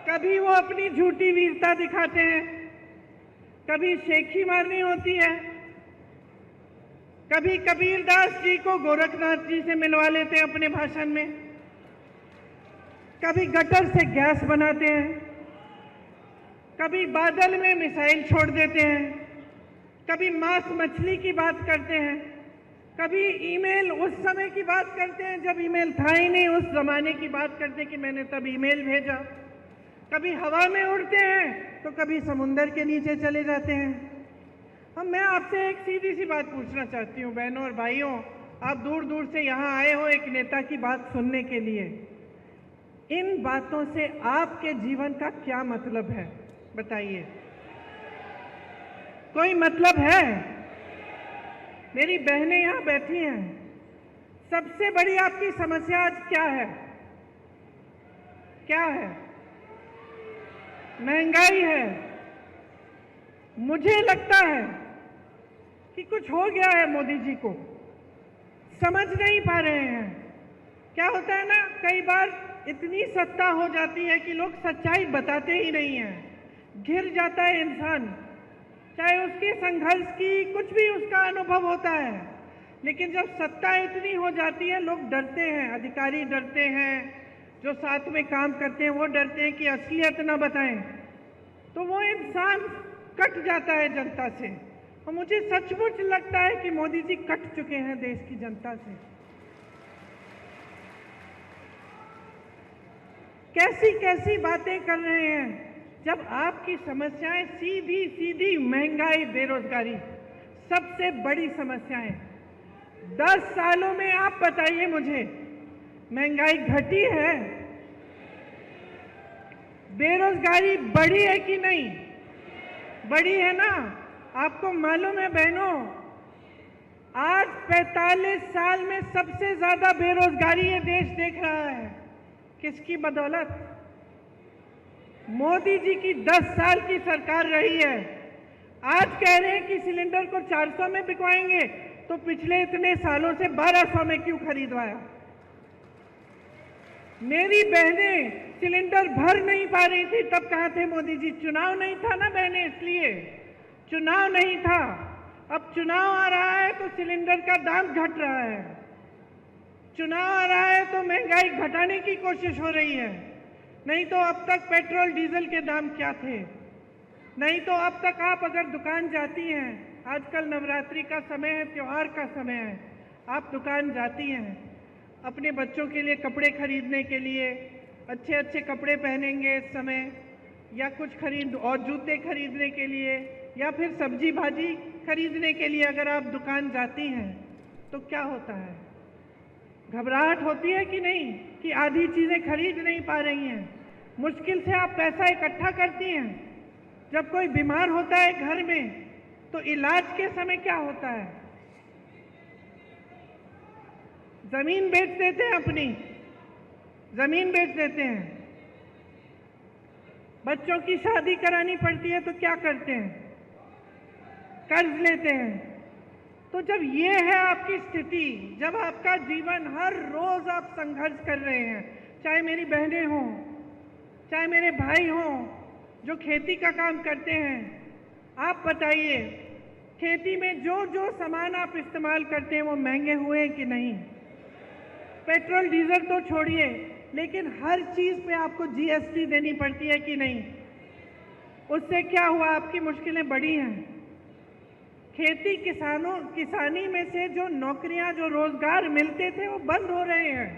कभी वो अपनी झूठी वीरता दिखाते हैं, कभी शेखी मारनी होती है, कभी कबीरदास जी को गोरखनाथ जी से मिलवा लेते हैं अपने भाषण में, कभी गटर से गैस बनाते हैं, कभी बादल में मिसाइल छोड़ देते हैं, कभी मांस मछली की बात करते हैं, कभी ईमेल उस समय की बात करते हैं जब ईमेल था ही नहीं, उस जमाने की बात करते हैं कि मैंने तब ईमेल भेजा, कभी हवा में उड़ते हैं तो कभी समुंदर के नीचे चले जाते हैं। हम मैं आपसे एक सीधी सी बात पूछना चाहती हूँ बहनों और भाइयों, आप दूर दूर से यहाँ आए हो एक नेता की बात सुनने के लिए, इन बातों से आपके जीवन का क्या मतलब है बताइए? कोई मतलब है? मेरी बहनें यहाँ बैठी हैं, सबसे बड़ी आपकी समस्या आज क्या है? क्या है? महंगाई है। मुझे लगता है कि कुछ हो गया है मोदी जी को, समझ नहीं पा रहे हैं। क्या होता है ना, कई बार इतनी सत्ता हो जाती है कि लोग सच्चाई बताते ही नहीं हैं, घिर जाता है इंसान, चाहे उसके संघर्ष की कुछ भी उसका अनुभव होता है, लेकिन जब सत्ता इतनी हो जाती है लोग डरते हैं, अधिकारी डरते हैं, जो साथ में काम करते हैं वो डरते हैं कि असलियत ना बताएं, तो वो इंसान कट जाता है जनता से। और मुझे सचमुच लगता है कि मोदी जी कट चुके हैं देश की जनता से। कैसी कैसी बातें कर रहे हैं, जब आपकी समस्याएं सीधी सीधी महंगाई, बेरोजगारी सबसे बड़ी समस्याएं। 10 सालों में आप बताइए मुझे, महंगाई घटी है? बेरोजगारी बढ़ी है कि नहीं? बढ़ी है ना? आपको मालूम है बहनों, आज 45 साल में सबसे ज्यादा बेरोजगारी ये देश देख रहा है। किसकी बदौलत? मोदी जी की 10 साल की सरकार रही है। आज कह रहे हैं कि सिलेंडर को 400 में बिकवाएंगे, तो पिछले इतने सालों से 1200 में क्यों खरीदवाया? मेरी बहनें सिलेंडर भर नहीं पा रही थी, तब कहाँ थे मोदी जी? चुनाव नहीं था ना बहनें, इसलिए चुनाव नहीं था। अब चुनाव आ रहा है तो सिलेंडर का दाम घट रहा है, चुनाव आ रहा है तो महंगाई घटाने की कोशिश हो रही है। नहीं तो अब तक पेट्रोल डीजल के दाम क्या थे? नहीं तो अब तक आप अगर दुकान जाती हैं, आजकल नवरात्रि का समय है, त्योहार का समय है, आप दुकान जाती हैं अपने बच्चों के लिए कपड़े खरीदने के लिए, अच्छे अच्छे कपड़े पहनेंगे इस समय, या कुछ खरीद और जूते खरीदने के लिए, या फिर सब्जी भाजी खरीदने के लिए अगर आप दुकान जाती हैं तो क्या होता है? घबराहट होती है कि नहीं कि आधी चीजें खरीद नहीं पा रही हैं? मुश्किल से आप पैसा इकट्ठा करती हैं। जब कोई बीमार होता है घर में तो इलाज के समय क्या होता है? जमीन बेच देते हैं, अपनी जमीन बेच देते हैं। बच्चों की शादी करानी पड़ती है तो क्या करते हैं? कर्ज लेते हैं। तो जब ये है आपकी स्थिति, जब आपका जीवन हर रोज आप संघर्ष कर रहे हैं, चाहे मेरी बहनें हों, चाहे मेरे भाई हों जो खेती का काम करते हैं, आप बताइए खेती में जो जो सामान आप इस्तेमाल करते हैं वो महंगे हुए हैं कि नहीं? पेट्रोल डीजल तो छोड़िए, लेकिन हर चीज पे आपको जीएसटी देनी पड़ती है कि नहीं? उससे क्या हुआ? आपकी मुश्किलें बढ़ी हैं। खेती किसानी में से जो नौकरियां, जो रोजगार मिलते थे वो बंद हो रहे हैं,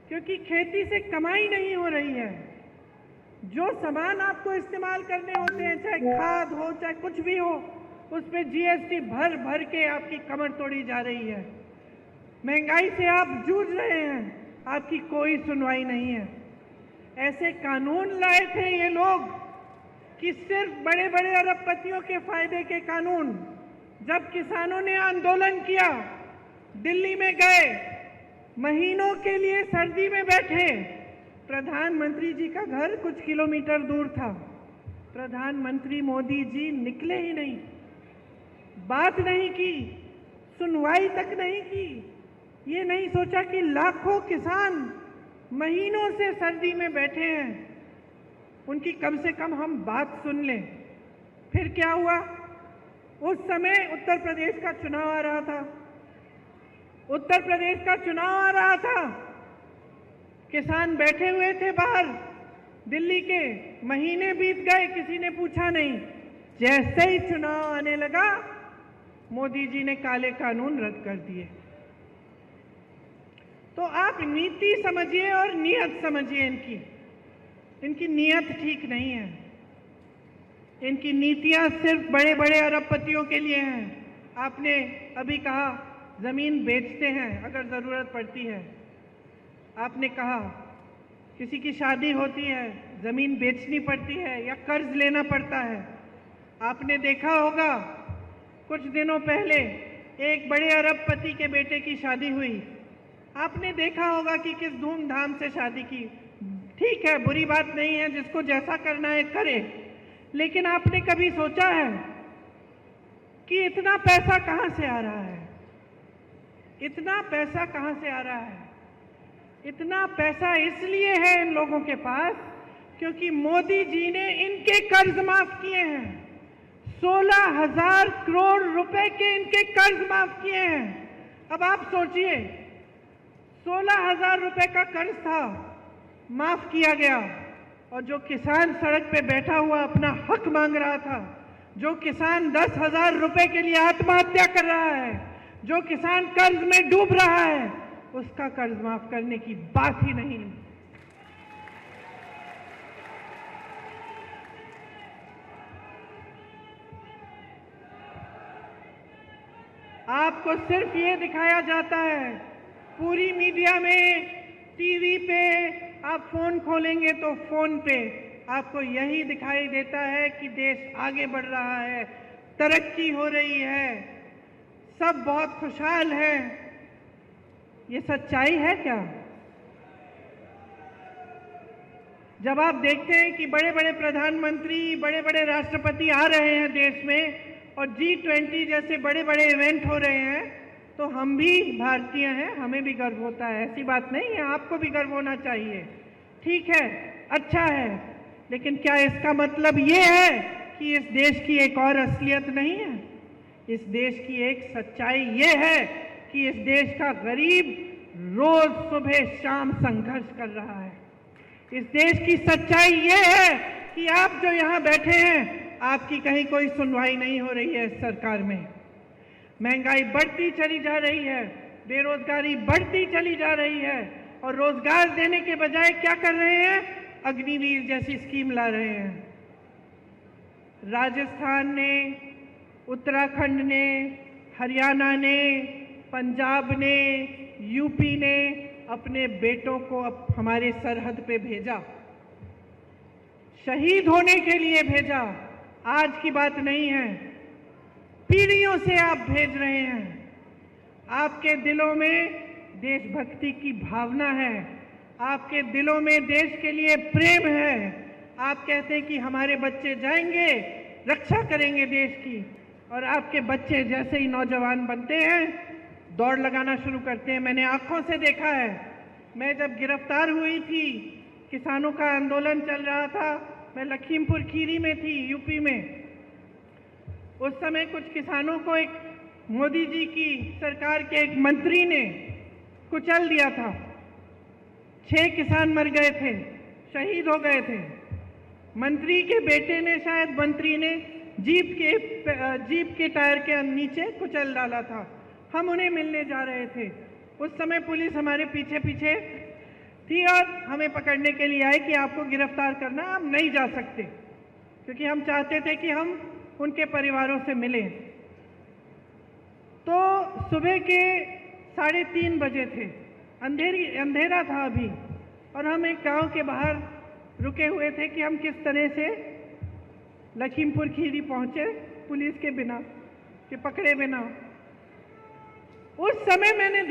क्योंकि खेती से कमाई नहीं हो रही है। जो सामान आपको इस्तेमाल करने होते हैं, चाहे खाद हो चाहे कुछ भी हो, उस पे जीएसटी भर भर के आपकी कमर तोड़ी जा रही है। महंगाई से आप जूझ रहे हैं, आपकी कोई सुनवाई नहीं है। ऐसे कानून लाए थे ये लोग कि सिर्फ बड़े बड़े अरबपतियों के फायदे के कानून। जब किसानों ने आंदोलन किया, दिल्ली में गए, महीनों के लिए सर्दी में बैठे, प्रधानमंत्री जी का घर कुछ किलोमीटर दूर था, प्रधानमंत्री मोदी जी निकले ही नहीं, बात नहीं की, सुनवाई तक नहीं की। ये नहीं सोचा कि लाखों किसान महीनों से सर्दी में बैठे हैं, उनकी कम से कम हम बात सुन लें। फिर क्या हुआ? उस समय उत्तर प्रदेश का चुनाव आ रहा था। उत्तर प्रदेश का चुनाव आ रहा था, किसान बैठे हुए थे बाहर दिल्ली के, महीने बीत गए, किसी ने पूछा नहीं। जैसे ही चुनाव आने लगा, मोदी जी ने काले कानून रद्द कर दिए। तो आप नीति समझिए और नीयत समझिए। इनकी नीयत ठीक नहीं है। इनकी नीतियां सिर्फ बड़े बड़े अरबपतियों के लिए हैं। आपने अभी कहा जमीन बेचते हैं अगर जरूरत पड़ती है। आपने कहा किसी की शादी होती है, जमीन बेचनी पड़ती है या कर्ज लेना पड़ता है। आपने देखा होगा कुछ दिनों पहले एक बड़े अरबपति के बेटे की शादी हुई। आपने देखा होगा कि किस धूमधाम से शादी की। ठीक है, बुरी बात नहीं है, जिसको जैसा करना है करे। लेकिन आपने कभी सोचा है कि इतना पैसा कहां से आ रहा है? इतना पैसा कहां से आ रहा है? इतना पैसा इसलिए है इन लोगों के पास क्योंकि मोदी जी ने इनके कर्ज माफ किए हैं। 16,000 करोड़ रुपए के इनके कर्ज माफ किए हैं। अब आप सोचिए, 16,000 रुपए का कर्ज था, माफ किया गया, और जो किसान सड़क पे बैठा हुआ अपना हक मांग रहा था, जो किसान 10,000 रुपए के लिए आत्महत्या कर रहा है, जो किसान कर्ज में डूब रहा है, उसका कर्ज माफ करने की बात ही नहीं। आपको सिर्फ ये दिखाया जाता है पूरी मीडिया में, टीवी पे, आप फोन खोलेंगे तो फोन पे आपको यही दिखाई देता है कि देश आगे बढ़ रहा है, तरक्की हो रही है, सब बहुत खुशहाल है। ये सच्चाई है क्या? जब आप देखते हैं कि बड़े बड़े प्रधानमंत्री, बड़े बड़े राष्ट्रपति आ रहे हैं देश में और G20 जैसे बड़े बड़े इवेंट हो रहे हैं, तो हम भी भारतीय हैं, हमें भी गर्व होता है। ऐसी बात नहीं है, आपको भी गर्व होना चाहिए। ठीक है, अच्छा है, लेकिन क्या इसका मतलब ये है कि इस देश की एक और असलियत नहीं है? इस देश की एक सच्चाई ये है कि इस देश का गरीब रोज सुबह शाम संघर्ष कर रहा है। इस देश की सच्चाई ये है कि आप जो यहाँ बैठे हैं, आपकी कहीं कोई सुनवाई नहीं हो रही है इस सरकार में। महंगाई बढ़ती चली जा रही है, बेरोजगारी बढ़ती चली जा रही है, और रोजगार देने के बजाय क्या कर रहे हैं? अग्निवीर जैसी स्कीम ला रहे हैं। राजस्थान ने, उत्तराखंड ने, हरियाणा ने, पंजाब ने, यूपी ने अपने बेटों को अब हमारे सरहद पे भेजा, शहीद होने के लिए भेजा। आज की बात नहीं है, पीढ़ियों से आप भेज रहे हैं। आपके दिलों में देशभक्ति की भावना है, आपके दिलों में देश के लिए प्रेम है। आप कहते हैं कि हमारे बच्चे जाएंगे, रक्षा करेंगे देश की, और आपके बच्चे जैसे ही नौजवान बनते हैं, दौड़ लगाना शुरू करते हैं। मैंने आंखों से देखा है। मैं जब गिरफ्तार हुई थी, किसानों का आंदोलन चल रहा था, मैं लखीमपुर खीरी में थी, यूपी में। उस समय कुछ किसानों को एक मोदी जी की सरकार के एक मंत्री ने कुचल दिया था। 6 किसान मर गए थे, शहीद हो गए थे। मंत्री के बेटे ने, शायद मंत्री ने जीप के टायर के नीचे कुचल डाला था। हम उन्हें मिलने जा रहे थे। उस समय पुलिस हमारे पीछे पीछे थी और हमें पकड़ने के लिए आई कि आपको गिरफ्तार करना, आप नहीं जा सकते, क्योंकि हम चाहते थे कि हम उनके परिवारों से मिलें। तो सुबह के 3:30 बजे थे, अंधेरा था अभी, और हम एक गांव के बाहर रुके हुए थे कि हम किस तरह से लखीमपुर खीरी पहुंचे पुलिस के बिना, कि पकड़े बिना। उस समय मैंने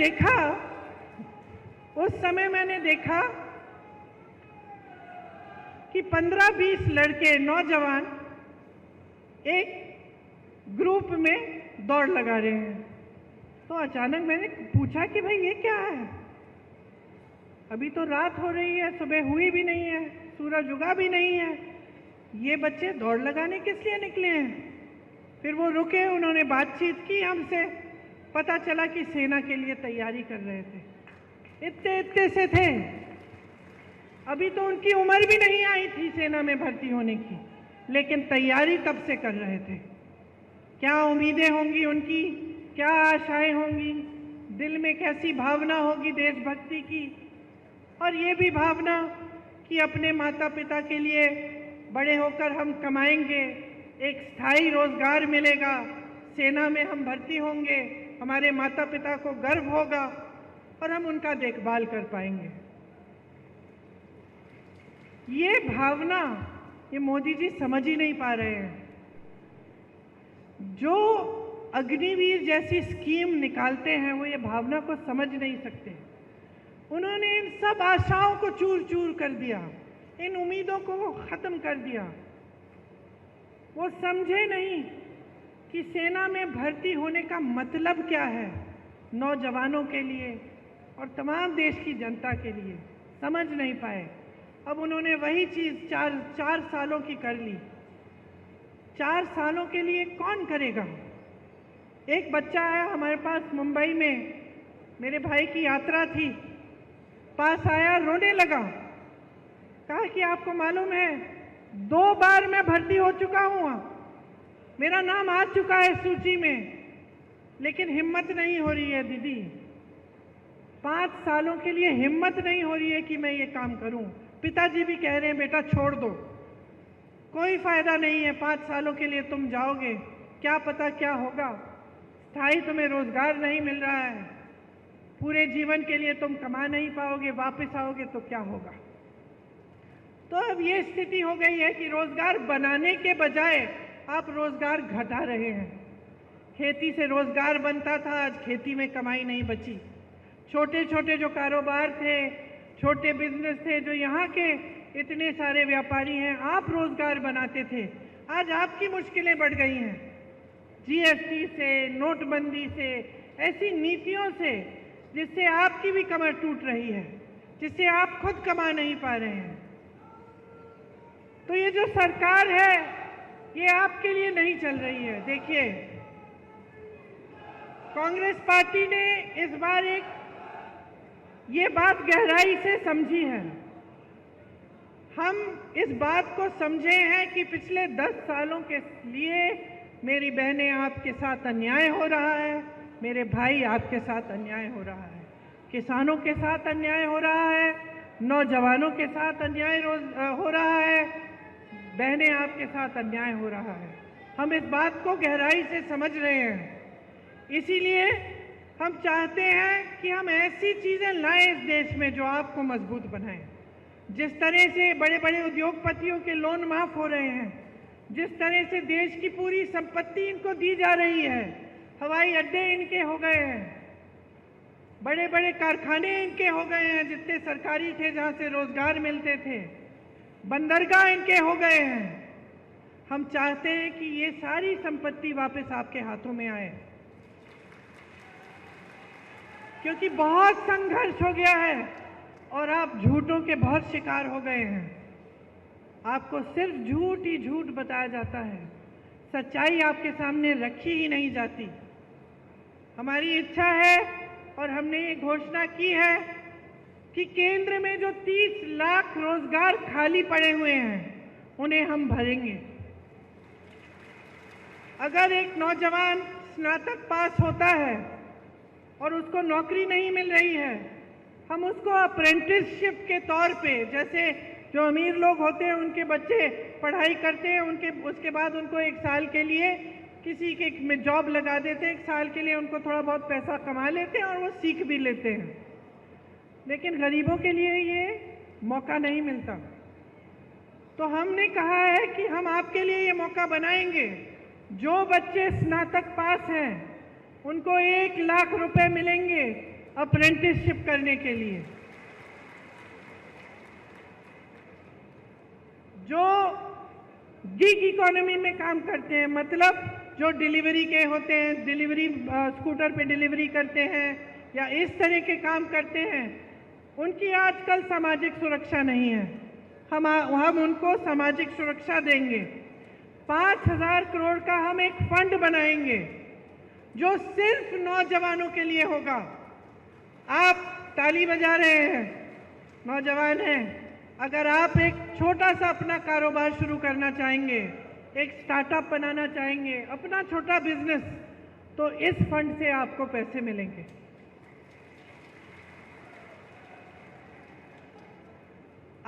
देखा कि 15-20 लड़के, नौजवान एक ग्रुप में दौड़ लगा रहे हैं। तो अचानक मैंने पूछा कि भाई ये क्या है? अभी तो रात हो रही है, सुबह हुई भी नहीं है, सूरज उगा भी नहीं है। ये बच्चे दौड़ लगाने किस लिए निकले हैं? फिर वो रुके, उन्होंने बातचीत की हमसे, पता चला कि सेना के लिए तैयारी कर रहे थे। इतने इतने से थे, अभी तो उनकी उम्र भी नहीं आई थी सेना में भर्ती होने की, लेकिन तैयारी तब से कर रहे थे। क्या उम्मीदें होंगी उनकी, क्या आशाएं होंगी, दिल में कैसी भावना होगी देशभक्ति की, और ये भी भावना कि अपने माता पिता के लिए बड़े होकर हम कमाएंगे, एक स्थायी रोजगार मिलेगा, सेना में हम भर्ती होंगे, हमारे माता पिता को गर्व होगा और हम उनका देखभाल कर पाएंगे। ये भावना ये मोदी जी समझ ही नहीं पा रहे हैं। जो अग्निवीर जैसी स्कीम निकालते हैं वो ये भावना को समझ नहीं सकते। उन्होंने इन सब आशाओं को चूर चूर कर दिया, इन उम्मीदों को खत्म कर दिया। वो समझे नहीं कि सेना में भर्ती होने का मतलब क्या है नौजवानों के लिए और तमाम देश की जनता के लिए, समझ नहीं पाए। अब उन्होंने वही चीज़ चार सालों की कर ली। 4 सालों के लिए कौन करेगा? एक बच्चा आया हमारे पास मुंबई में, मेरे भाई की यात्रा थी, पास आया, रोने लगा। कहा कि आपको मालूम है 2 बार मैं भर्ती हो चुका हूँ, मेरा नाम आ चुका है सूची में, लेकिन हिम्मत नहीं हो रही है दीदी। 5 सालों के लिए हिम्मत नहीं हो रही है कि मैं ये काम करूं। पिताजी भी कह रहे हैं बेटा छोड़ दो, कोई फायदा नहीं है, 5 सालों के लिए तुम जाओगे, क्या पता क्या होगा, स्थायी तुम्हें रोजगार नहीं मिल रहा है, पूरे जीवन के लिए तुम कमा नहीं पाओगे, वापस आओगे तो क्या होगा। तो अब ये स्थिति हो गई है कि रोजगार बनाने के बजाय आप रोजगार घटा रहे हैं। खेती से रोजगार बनता था, आज खेती में कमाई नहीं बची। छोटे छोटे जो कारोबार थे, छोटे बिजनेस थे, जो यहाँ के इतने सारे व्यापारी हैं, आप रोजगार बनाते थे, आज आपकी मुश्किलें बढ़ गई हैं। जीएसटी से, नोटबंदी से, ऐसी नीतियों से जिससे आपकी भी कमर टूट रही है, जिससे आप खुद कमा नहीं पा रहे हैं। तो ये जो सरकार है ये आपके लिए नहीं चल रही है। देखिए, कांग्रेस पार्टी ने इस बार ये बात गहराई से समझी है। हम इस बात को समझे हैं कि पिछले 10 सालों के लिए मेरी बहनें आपके साथ अन्याय हो रहा है, मेरे भाई आपके साथ अन्याय हो रहा है, किसानों के साथ अन्याय हो रहा है, नौजवानों के साथ अन्याय हो रहा है, बहनें आपके साथ अन्याय हो रहा है। हम इस बात को गहराई से समझ रहे हैं। इसीलिए हम चाहते हैं कि हम ऐसी चीज़ें लाएं इस देश में जो आपको मजबूत बनाएं। जिस तरह से बड़े बड़े उद्योगपतियों के लोन माफ हो रहे हैं, जिस तरह से देश की पूरी संपत्ति इनको दी जा रही है, हवाई अड्डे इनके हो गए हैं, बड़े बड़े कारखाने इनके हो गए हैं जितने सरकारी थे जहाँ से रोजगार मिलते थे, बंदरगाह इनके हो गए हैं। हम चाहते हैं कि ये सारी संपत्ति वापस आपके हाथों में आए, क्योंकि बहुत संघर्ष हो गया है और आप झूठों के बहुत शिकार हो गए हैं। आपको सिर्फ झूठ ही झूठ बताया जाता है, सच्चाई आपके सामने रखी ही नहीं जाती। हमारी इच्छा है और हमने ये घोषणा की है कि केंद्र में जो 30 लाख रोजगार खाली पड़े हुए हैं उन्हें हम भरेंगे। अगर एक नौजवान स्नातक पास होता है और उसको नौकरी नहीं मिल रही है, हम उसको अप्रेंटिसशिप के तौर पे, जैसे जो अमीर लोग होते हैं उनके बच्चे पढ़ाई करते हैं, उसके बाद उनको 1 साल के लिए किसी के में जॉब लगा देते हैं, 1 साल के लिए उनको थोड़ा बहुत पैसा कमा लेते हैं और वो सीख भी लेते हैं। लेकिन गरीबों के लिए ये मौका नहीं मिलता। तो हमने कहा है कि हम आपके लिए ये मौका बनाएंगे। जो बच्चे स्नातक पास हैं उनको 1 लाख रुपए मिलेंगे अप्रेंटिसशिप करने के लिए। जो गिग इकोनॉमी में काम करते हैं, मतलब जो डिलीवरी के होते हैं, डिलीवरी स्कूटर पे डिलीवरी करते हैं या इस तरह के काम करते हैं, उनकी आजकल सामाजिक सुरक्षा नहीं है। हम उनको सामाजिक सुरक्षा देंगे। 5,000 करोड़ का हम एक फंड बनाएंगे जो सिर्फ नौजवानों के लिए होगा। आप ताली बजा रहे हैं, नौजवान हैं। अगर आप एक छोटा सा अपना कारोबार शुरू करना चाहेंगे, एक स्टार्टअप बनाना चाहेंगे, अपना छोटा बिजनेस, तो इस फंड से आपको पैसे मिलेंगे।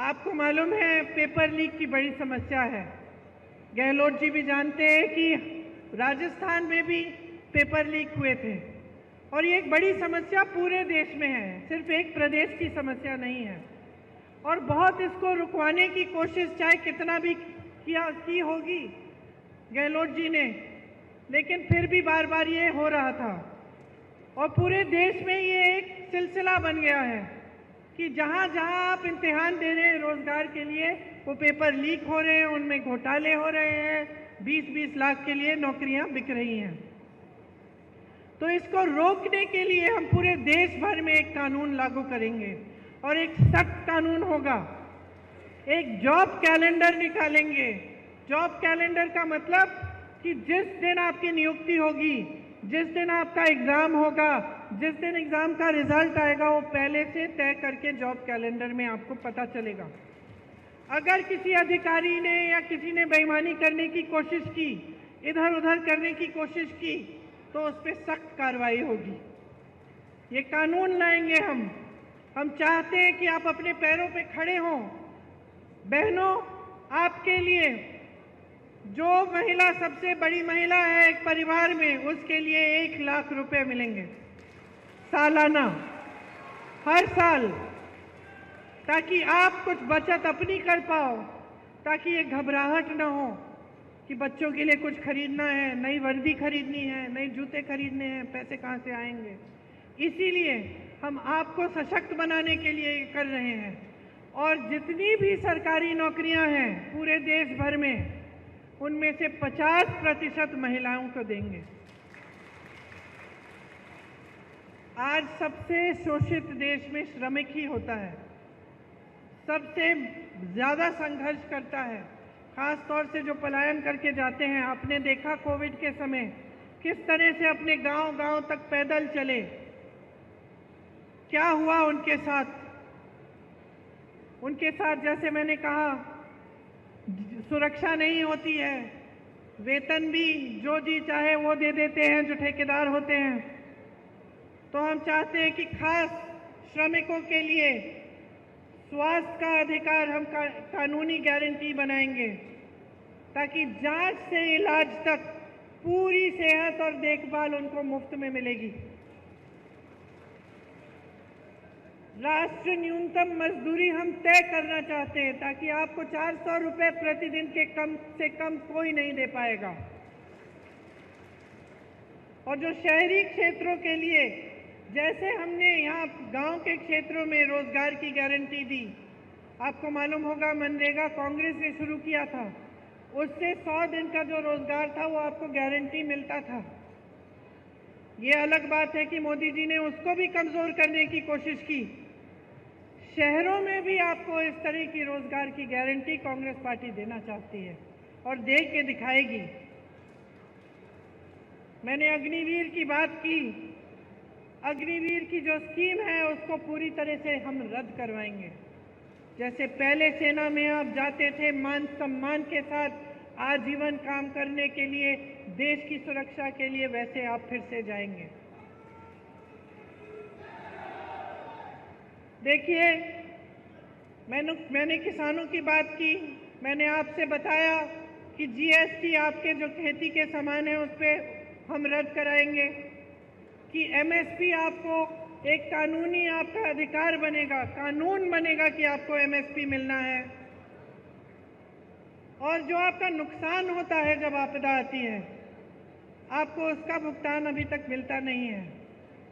आपको मालूम है पेपर लीक की बड़ी समस्या है। गहलोत जी भी जानते हैं कि राजस्थान में भी पेपर लीक हुए थे और ये एक बड़ी समस्या पूरे देश में है, सिर्फ एक प्रदेश की समस्या नहीं है। और बहुत इसको रुकवाने की कोशिश चाहे कितना भी की होगी गहलोत जी ने, लेकिन फिर भी बार बार ये हो रहा था। और पूरे देश में ये एक सिलसिला बन गया है कि जहाँ जहाँ आप इम्तिहान दे रहे हैं रोजगार के लिए, वो पेपर लीक हो रहे हैं, उनमें घोटाले हो रहे हैं, 20-20 लाख के लिए नौकरियां बिक रही हैं। तो इसको रोकने के लिए हम पूरे देश भर में एक कानून लागू करेंगे और एक सख्त कानून होगा। एक जॉब कैलेंडर निकालेंगे। जॉब कैलेंडर का मतलब कि जिस दिन आपकी नियुक्ति होगी, जिस दिन आपका एग्जाम होगा, जिस दिन एग्जाम का रिजल्ट आएगा, वो पहले से तय करके जॉब कैलेंडर में आपको पता चलेगा। अगर किसी अधिकारी ने या किसी ने बेईमानी करने की कोशिश की, इधर उधर करने की कोशिश की, तो उस पर सख्त कार्रवाई होगी। ये कानून लाएंगे हम चाहते हैं कि आप अपने पैरों पे खड़े हों। बहनों, आपके लिए जो महिला सबसे बड़ी महिला है एक परिवार में, उसके लिए 1 लाख रुपए मिलेंगे सालाना, हर साल, ताकि आप कुछ बचत अपनी कर पाओ, ताकि ये घबराहट ना हो कि बच्चों के लिए कुछ खरीदना है, नई वर्दी खरीदनी है, नए जूते खरीदने हैं, पैसे कहाँ से आएंगे। इसीलिए हम आपको सशक्त बनाने के लिए ये कर रहे हैं। और जितनी भी सरकारी नौकरियां हैं पूरे देश भर में, उनमें से 50% महिलाओं को देंगे। आज सबसे शोषित देश में श्रमिक ही होता है, सबसे ज़्यादा संघर्ष करता है, खास तौर से जो पलायन करके जाते हैं। आपने देखा कोविड के समय किस तरह से अपने गांव-गांव तक पैदल चले, क्या हुआ उनके साथ। उनके साथ जैसे मैंने कहा, सुरक्षा नहीं होती है, वेतन भी जो जी चाहे वो दे देते हैं जो ठेकेदार होते हैं। तो हम चाहते हैं कि खास श्रमिकों के लिए स्वास्थ्य का अधिकार हम कानूनी गारंटी बनाएंगे, ताकि जांच से इलाज तक पूरी सेहत और देखभाल उनको मुफ्त में मिलेगी। राष्ट्रीय न्यूनतम मजदूरी हम तय करना चाहते हैं, ताकि आपको 400 रुपए प्रतिदिन के कम से कम कोई नहीं दे पाएगा। और जो शहरी क्षेत्रों के लिए, जैसे हमने यहाँ गांव के क्षेत्रों में रोजगार की गारंटी दी, आपको मालूम होगा मनरेगा कांग्रेस ने शुरू किया था, उससे 100 दिन का जो रोजगार था वो आपको गारंटी मिलता था। ये अलग बात है कि मोदी जी ने उसको भी कमजोर करने की कोशिश की। शहरों में भी आपको इस तरह की रोजगार की गारंटी कांग्रेस पार्टी देना चाहती है और दे के दिखाएगी। मैंने अग्निवीर की बात की। अग्निवीर की जो स्कीम है उसको पूरी तरह से हम रद्द करवाएंगे। जैसे पहले सेना में आप जाते थे मान सम्मान के साथ आजीवन काम करने के लिए, देश की सुरक्षा के लिए, वैसे आप फिर से जाएंगे। देखिए, मैंने किसानों की बात की। मैंने आपसे बताया कि जीएसटी आपके जो खेती के सामान है उस पर हम रद्द कराएंगे, कि एमएसपी आपको एक कानूनी आपका अधिकार बनेगा, कानून बनेगा कि आपको एमएसपी मिलना है। और जो आपका नुकसान होता है जब आपदा आती है, आपको उसका भुगतान अभी तक मिलता नहीं है।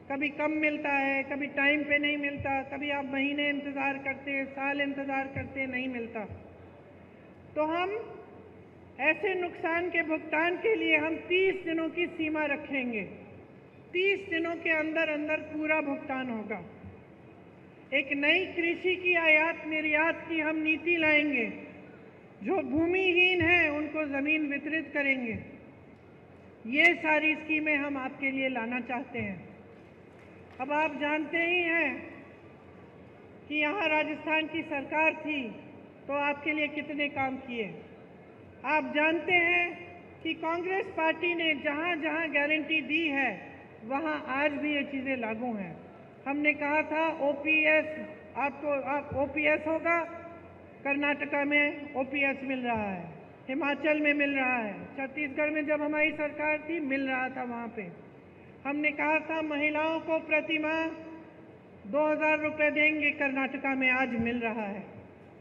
कभी कम मिलता है, कभी टाइम पे नहीं मिलता, कभी आप महीने इंतज़ार करते हैं, साल इंतज़ार करते हैं, नहीं मिलता। तो हम ऐसे नुकसान के भुगतान के लिए हम 30 दिनों की सीमा रखेंगे। 30 दिनों के अंदर अंदर पूरा भुगतान होगा। एक नई कृषि की आयात निर्यात की हम नीति लाएंगे। जो भूमिहीन हैं उनको ज़मीन वितरित करेंगे। ये सारी स्कीमें हम आपके लिए लाना चाहते हैं। अब आप जानते ही हैं कि यहाँ राजस्थान की सरकार थी तो आपके लिए कितने काम किए। आप जानते हैं कि कांग्रेस पार्टी ने जहाँ जहाँ गारंटी दी है वहाँ आज भी ये चीज़ें लागू हैं। हमने कहा था ओपीएस आप ओपीएस होगा, कर्नाटका में ओपीएस मिल रहा है, हिमाचल में मिल रहा है, छत्तीसगढ़ में जब हमारी सरकार थी मिल रहा था वहाँ पे। हमने कहा था महिलाओं को प्रति माह 2000 रुपये देंगे, कर्नाटका में आज मिल रहा है।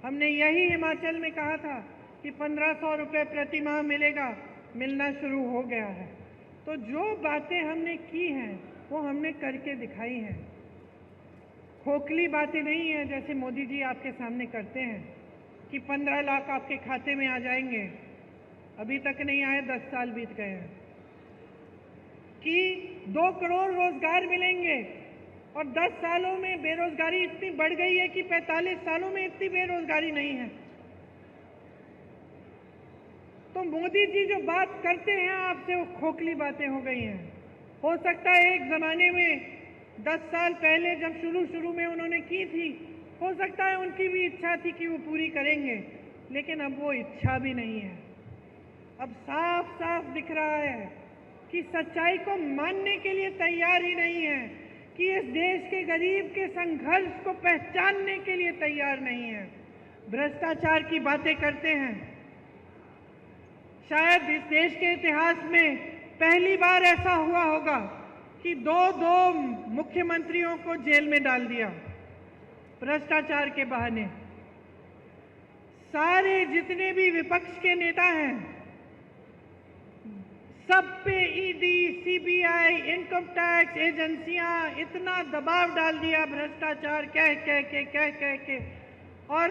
हमने यही हिमाचल में कहा था कि 1500 रुपये प्रति माह मिलेगा, मिलना शुरू हो गया है। तो जो बातें हमने की हैं वो हमने करके दिखाई हैं। खोखली बातें नहीं हैं जैसे मोदी जी आपके सामने करते हैं कि 15 लाख आपके खाते में आ जाएंगे। अभी तक नहीं आए, 10 साल बीत गए हैं। कि 2 करोड़ रोजगार मिलेंगे और 10 सालों में बेरोजगारी इतनी बढ़ गई है कि 45 सालों में इतनी बेरोजगारी नहीं है। तो मोदी जी जो बात करते हैं आपसे वो खोखली बातें हो गई हैं। हो सकता है एक जमाने में 10 साल पहले जब शुरू में उन्होंने की थी, हो सकता है उनकी भी इच्छा थी कि वो पूरी करेंगे, लेकिन अब वो इच्छा भी नहीं है। अब साफ साफ दिख रहा है कि सच्चाई को मानने के लिए तैयार ही नहीं है, कि इस देश के गरीब के संघर्ष को पहचानने के लिए तैयार नहीं है। भ्रष्टाचार की बातें करते हैं। शायद इस देश के इतिहास में पहली बार ऐसा हुआ होगा कि दो मुख्यमंत्रियों को जेल में डाल दिया भ्रष्टाचार के बहाने। सारे जितने भी विपक्ष के नेता हैं सब पे ईडी, सीबीआई, इनकम टैक्स एजेंसियां इतना दबाव डाल दिया भ्रष्टाचार कह के, और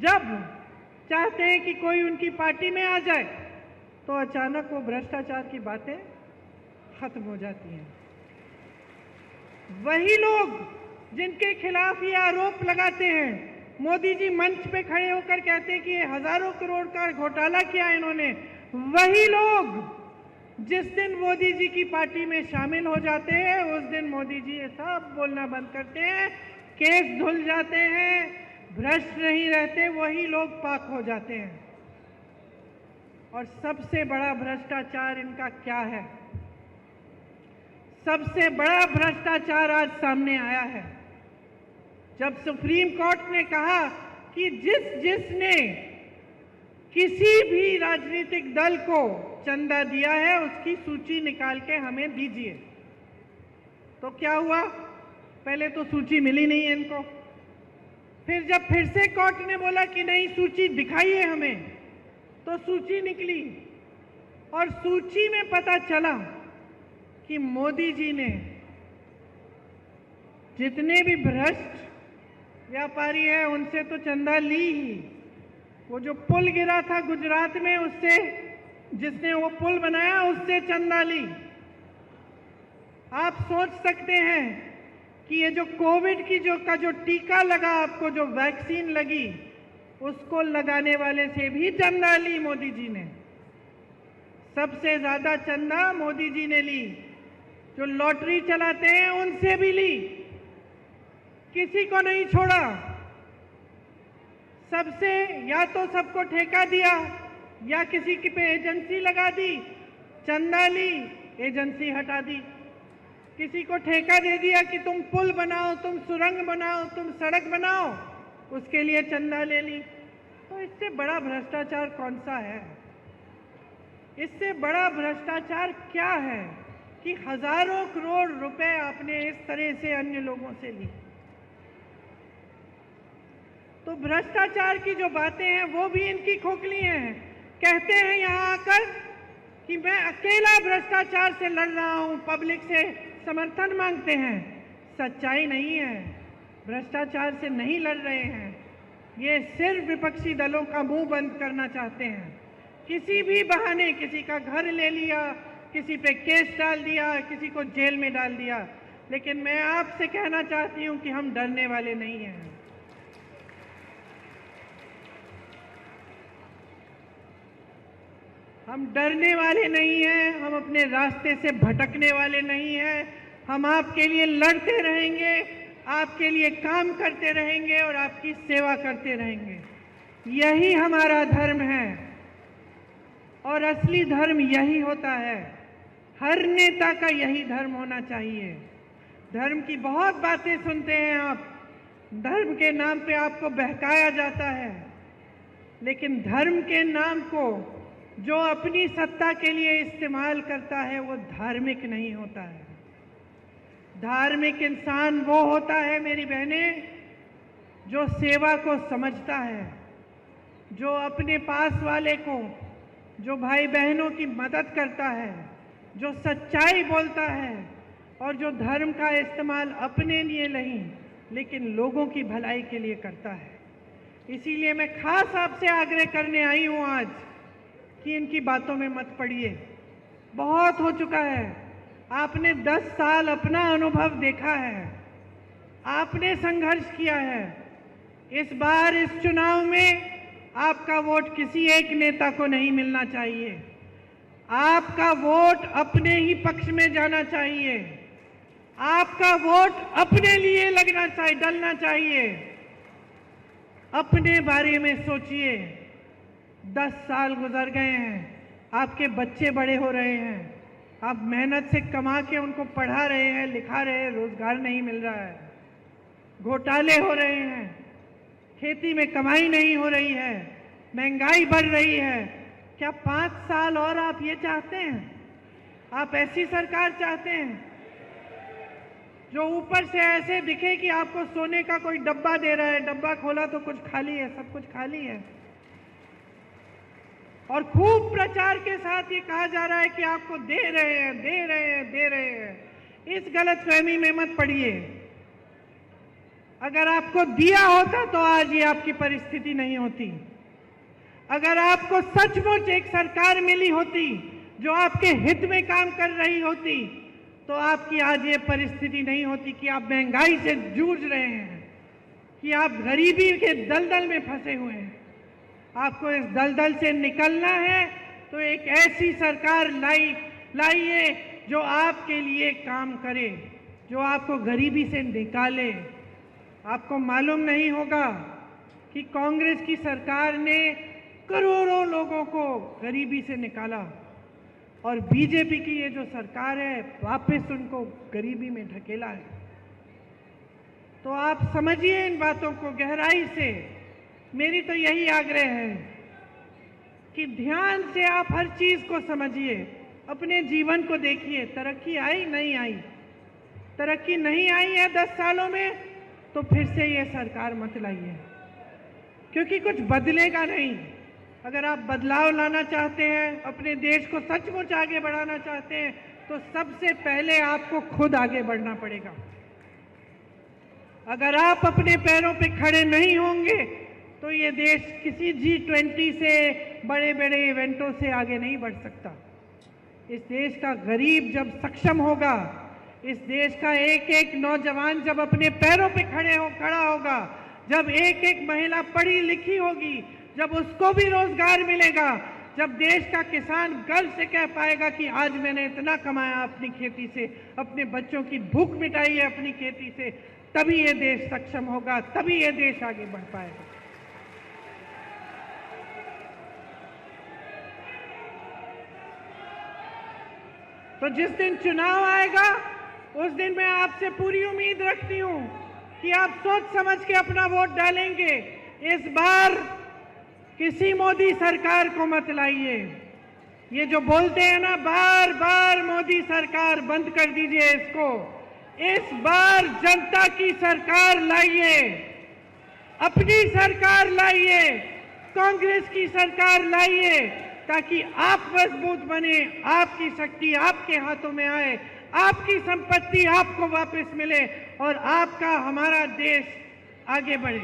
जब चाहते हैं कि कोई उनकी पार्टी में आ जाए तो अचानक वो भ्रष्टाचार की बातें खत्म हो जाती हैं। वही लोग जिनके खिलाफ ये आरोप लगाते हैं, मोदी जी मंच पे खड़े होकर कहते हैं कि ये हजारों करोड़ का घोटाला किया इन्होंने, वही लोग जिस दिन मोदी जी की पार्टी में शामिल हो जाते हैं उस दिन मोदी जी ये सब बोलना बंद करते हैं, केस धुल जाते हैं, भ्रष्ट नहीं रहते, वही लोग पाक हो जाते हैं। और सबसे बड़ा भ्रष्टाचार इनका क्या है? सबसे बड़ा भ्रष्टाचार आज सामने आया है जब सुप्रीम कोर्ट ने कहा कि जिसने किसी भी राजनीतिक दल को चंदा दिया है उसकी सूची निकाल के हमें दीजिए। तो क्या हुआ? पहले तो सूची मिली नहीं इनको। फिर जब फिर से कोर्ट ने बोला कि नहीं सूची दिखाइए हमें, तो सूची निकली और सूची में पता चला कि मोदी जी ने जितने भी भ्रष्ट व्यापारी हैं उनसे तो चंदा ली ही। वो जो पुल गिरा था गुजरात में, उससे जिसने वो पुल बनाया उससे चंदा ली। आप सोच सकते हैं कि ये जो कोविड की जो टीका लगा, आपको जो वैक्सीन लगी, उसको लगाने वाले से भी चंदा ली मोदी जी ने। सबसे ज्यादा चंदा मोदी जी ने ली। जो लॉटरी चलाते हैं उनसे भी ली, किसी को नहीं छोड़ा। सबसे या तो सबको ठेका दिया या किसी के पे एजेंसी लगा दी, चंदा ली, एजेंसी हटा दी। किसी को ठेका दे दिया कि तुम पुल बनाओ, तुम सुरंग बनाओ, तुम सड़क बनाओ, उसके लिए चंदा ले ली। तो इससे बड़ा भ्रष्टाचार कौन सा है? इससे बड़ा भ्रष्टाचार क्या है कि हजारों करोड़ रुपए आपने इस तरह से अन्य लोगों से ली। तो भ्रष्टाचार की जो बातें हैं वो भी इनकी खोखली हैं। कहते हैं यहाँ आकर कि मैं अकेला भ्रष्टाचार से लड़ रहा हूं, पब्लिक से समर्थन मांगते हैं। सच्चाई नहीं है, भ्रष्टाचार से नहीं लड़ रहे हैं। ये सिर्फ विपक्षी दलों का मुंह बंद करना चाहते हैं। किसी भी बहाने किसी का घर ले लिया, किसी पे केस डाल दिया, किसी को जेल में डाल दिया। लेकिन मैं आपसे कहना चाहती हूं कि हम डरने वाले नहीं हैं। हम डरने वाले नहीं हैं, हम अपने रास्ते से भटकने वाले नहीं हैं। हम आपके लिए लड़ते रहेंगे, आपके लिए काम करते रहेंगे और आपकी सेवा करते रहेंगे। यही हमारा धर्म है और असली धर्म यही होता है। हर नेता का यही धर्म होना चाहिए। धर्म की बहुत बातें सुनते हैं आप, धर्म के नाम पे आपको बहकाया जाता है, लेकिन धर्म के नाम को जो अपनी सत्ता के लिए इस्तेमाल करता है वो धार्मिक नहीं होता है। धार्मिक इंसान वो होता है मेरी बहनें जो सेवा को समझता है, जो अपने पास वाले को, जो भाई बहनों की मदद करता है, जो सच्चाई बोलता है और जो धर्म का इस्तेमाल अपने लिए नहीं लेकिन लोगों की भलाई के लिए करता है। इसीलिए मैं खास आपसे आग्रह करने आई हूं आज कि इनकी बातों में मत पड़िए। बहुत हो चुका है। आपने 10 साल अपना अनुभव देखा है, आपने संघर्ष किया है। इस बार इस चुनाव में आपका वोट किसी एक नेता को नहीं मिलना चाहिए। आपका वोट अपने ही पक्ष में जाना चाहिए। आपका वोट अपने लिए लगना चाहिए, डलना चाहिए। अपने बारे में सोचिए। 10 साल गुजर गए हैं, आपके बच्चे बड़े हो रहे हैं, आप मेहनत से कमा के उनको पढ़ा रहे हैं, लिखा रहे हैं, रोजगार नहीं मिल रहा है, घोटाले हो रहे हैं, खेती में कमाई नहीं हो रही है, महंगाई बढ़ रही है। क्या 5 साल और आप ये चाहते हैं? आप ऐसी सरकार चाहते हैं जो ऊपर से ऐसे दिखे कि आपको सोने का कोई डब्बा दे रहा है, डब्बा खोला तो कुछ खाली है, सब कुछ खाली है, और खूब प्रचार के साथ ये कहा जा रहा है कि आपको दे रहे हैं, दे रहे हैं, दे रहे हैं। इस गलतफहमी में मत पड़िए। अगर आपको दिया होता तो आज ये आपकी परिस्थिति नहीं होती। अगर आपको सचमुच एक सरकार मिली होती जो आपके हित में काम कर रही होती तो आपकी आज ये परिस्थिति नहीं होती कि आप महंगाई से जूझ रहे हैं, कि आप गरीबी के दलदल में फंसे हुए हैं। आपको इस दलदल से निकलना है तो एक ऐसी सरकार लाइए जो आपके लिए काम करे, जो आपको गरीबी से निकाले। आपको मालूम नहीं होगा कि कांग्रेस की सरकार ने करोड़ों लोगों को गरीबी से निकाला और बीजेपी की ये जो सरकार है वापस उनको गरीबी में ढकेला है। तो आप समझिए इन बातों को गहराई से। मेरी तो यही आग्रह है कि ध्यान से आप हर चीज को समझिए, अपने जीवन को देखिए। तरक्की आई नहीं आई, तरक्की नहीं आई है 10 सालों में तो फिर से ये सरकार मत लाइए, क्योंकि कुछ बदलेगा नहीं। अगर आप बदलाव लाना चाहते हैं, अपने देश को सचमुच आगे बढ़ाना चाहते हैं तो सबसे पहले आपको खुद आगे बढ़ना पड़ेगा। अगर आप अपने पैरों पे खड़े नहीं होंगे तो ये देश किसी G20 से, बड़े बड़े इवेंटों से आगे नहीं बढ़ सकता। इस देश का गरीब जब सक्षम होगा, इस देश का एक एक नौजवान जब अपने पैरों पे खड़ा होगा, जब एक एक महिला पढ़ी लिखी होगी, जब उसको भी रोजगार मिलेगा, जब देश का किसान गर्व से कह पाएगा कि आज मैंने इतना कमाया अपनी खेती से, अपने बच्चों की भूख मिटाई है अपनी खेती से, तभी ये देश सक्षम होगा, तभी ये देश आगे बढ़ पाएगा। तो जिस दिन चुनाव आएगा उस दिन मैं आपसे पूरी उम्मीद रखती हूं कि आप सोच समझ के अपना वोट डालेंगे। इस बार किसी मोदी सरकार को मत लाइए। ये जो बोलते हैं ना बार बार मोदी सरकार, बंद कर दीजिए इसको। इस बार जनता की सरकार लाइए, अपनी सरकार लाइए, कांग्रेस की सरकार लाइए, ताकि आप मजबूत बने, आपकी शक्ति आपके हाथों में आए, आपकी संपत्ति आपको वापस मिले और आपका, हमारा देश आगे बढ़े।